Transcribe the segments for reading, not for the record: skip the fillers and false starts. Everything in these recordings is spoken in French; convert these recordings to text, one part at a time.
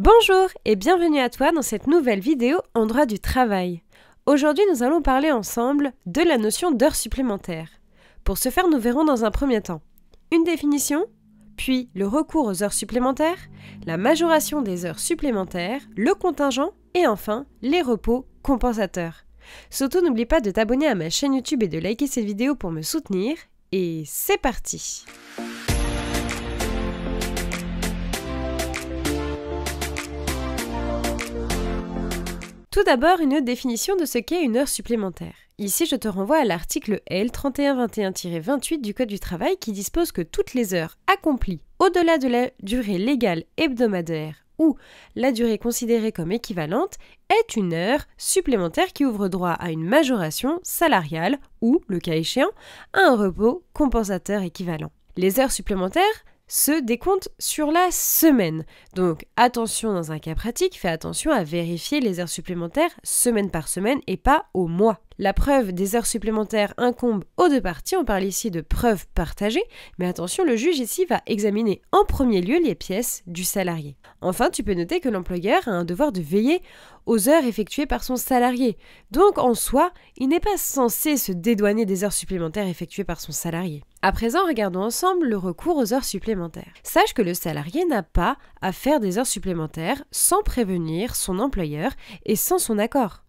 Bonjour et bienvenue à toi dans cette nouvelle vidéo en droit du travail. Aujourd'hui, nous allons parler ensemble de la notion d'heures supplémentaires. Pour ce faire, nous verrons dans un premier temps une définition, puis le recours aux heures supplémentaires, la majoration des heures supplémentaires, le contingent et enfin les repos compensateurs. Surtout, n'oublie pas de t'abonner à ma chaîne YouTube et de liker cette vidéo pour me soutenir. Et c'est parti! Tout d'abord, une définition de ce qu'est une heure supplémentaire. Ici, je te renvoie à l'article L 3121-28 du Code du travail qui dispose que toutes les heures accomplies au-delà de la durée légale hebdomadaire ou la durée considérée comme équivalente est une heure supplémentaire qui ouvre droit à une majoration salariale ou, le cas échéant, à un repos compensateur équivalent. Les heures supplémentaires se décompte sur la semaine. Donc attention dans un cas pratique, fais attention à vérifier les heures supplémentaires semaine par semaine et pas au mois. La preuve des heures supplémentaires incombe aux deux parties, on parle ici de preuve partagée, mais attention, le juge ici va examiner en premier lieu les pièces du salarié. Enfin, tu peux noter que l'employeur a un devoir de veiller aux heures effectuées par son salarié. Donc en soi, il n'est pas censé se dédouaner des heures supplémentaires effectuées par son salarié. À présent, regardons ensemble le recours aux heures supplémentaires. Sache que le salarié n'a pas à faire des heures supplémentaires sans prévenir son employeur et sans son accord.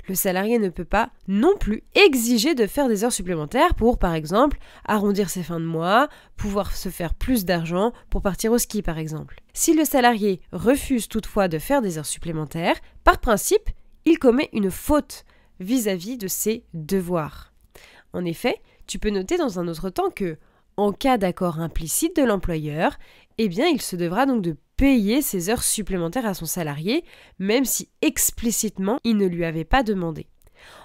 Le salarié ne peut pas non plus exiger de faire des heures supplémentaires pour, par exemple, arrondir ses fins de mois, pouvoir se faire plus d'argent pour partir au ski, par exemple. Si le salarié refuse toutefois de faire des heures supplémentaires, par principe, il commet une faute vis-à-vis de ses devoirs. En effet, tu peux noter dans un autre temps que, en cas d'accord implicite de l'employeur, eh bien, il se devra donc de payer ses heures supplémentaires à son salarié, même si explicitement il ne lui avait pas demandé.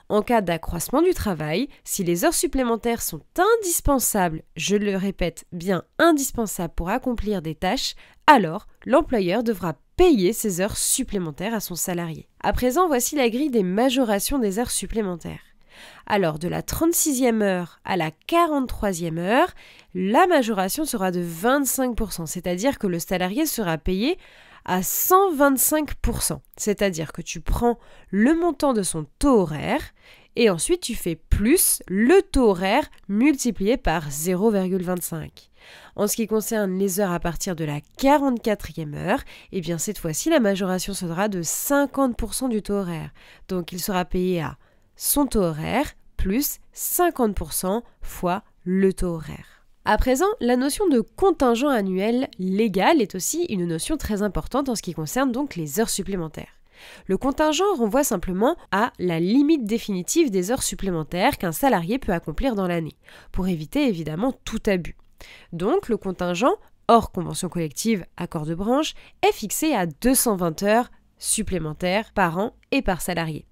En cas d'accroissement du travail, si les heures supplémentaires sont indispensables, je le répète, bien indispensables pour accomplir des tâches, alors l'employeur devra payer ses heures supplémentaires à son salarié. À présent, voici la grille des majorations des heures supplémentaires. Alors, de la 36e heure à la 43e heure, la majoration sera de 25%, c'est-à-dire que le salarié sera payé à 125%. C'est-à-dire que tu prends le montant de son taux horaire et ensuite tu fais plus le taux horaire multiplié par 0,25. En ce qui concerne les heures à partir de la 44e heure, eh bien cette fois-ci, la majoration sera de 50% du taux horaire. Donc, il sera payé à son taux horaire plus 50% fois le taux horaire. À présent, la notion de contingent annuel légal est aussi une notion très importante en ce qui concerne donc les heures supplémentaires. Le contingent renvoie simplement à la limite définitive des heures supplémentaires qu'un salarié peut accomplir dans l'année, pour éviter évidemment tout abus. Donc le contingent, hors convention collective, accord de branche, est fixé à 220 heures supplémentaires par an et par salarié.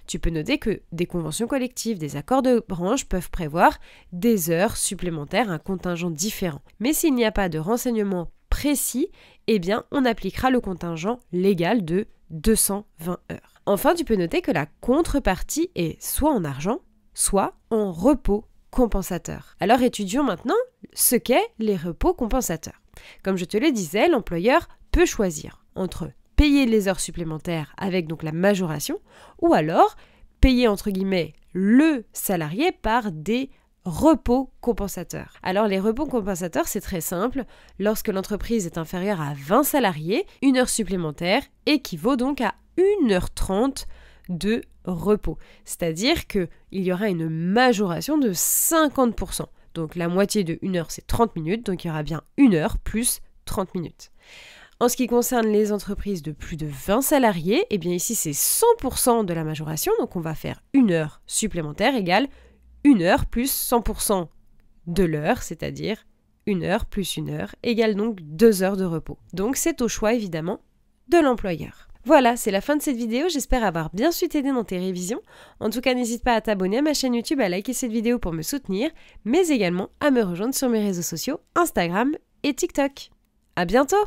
Tu peux noter que des conventions collectives, des accords de branche peuvent prévoir des heures supplémentaires, un contingent différent. Mais s'il n'y a pas de renseignements précis, eh bien, on appliquera le contingent légal de 220 heures. Enfin, tu peux noter que la contrepartie est soit en argent, soit en repos compensateur. Alors, étudions maintenant ce qu'est les repos compensateurs. Comme je te le disais, l'employeur peut choisir entre payer les heures supplémentaires avec donc la majoration, ou alors payer entre guillemets le salarié par des repos compensateurs. Alors les repos compensateurs, c'est très simple. Lorsque l'entreprise est inférieure à 20 salariés, une heure supplémentaire équivaut donc à 1h30 de repos. C'est-à-dire qu'il y aura une majoration de 50%. Donc la moitié de 1 heure, c'est 30 minutes, donc il y aura bien 1 heure plus 30 minutes. En ce qui concerne les entreprises de plus de 20 salariés, eh bien ici c'est 100% de la majoration, donc on va faire 1 heure supplémentaire égale 1 heure plus 100% de l'heure, c'est-à-dire 1 heure plus 1 heure égale donc 2 heures de repos. Donc c'est au choix évidemment de l'employeur. Voilà, c'est la fin de cette vidéo, j'espère avoir bien su t'aider dans tes révisions. En tout cas, n'hésite pas à t'abonner à ma chaîne YouTube, à liker cette vidéo pour me soutenir, mais également à me rejoindre sur mes réseaux sociaux, Instagram et TikTok. À bientôt!